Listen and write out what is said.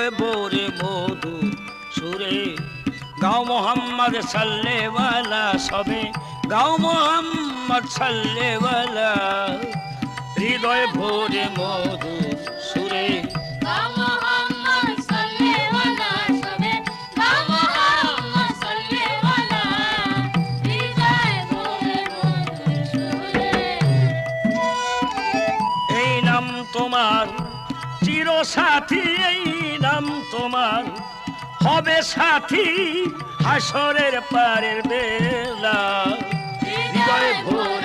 হৃদয় ভরে মধু সুরে গাও মোহাম্মদ সাল্লেওয়ালা সবে গাও মোহাম্মদ সাল্লেওয়ালা হৃদয় ভরে মধু সুরে এই নাম তোমার চির সাথী এই নাম তোমার হবে সাথী হাসরের পারের বেলা হৃদয় ভরে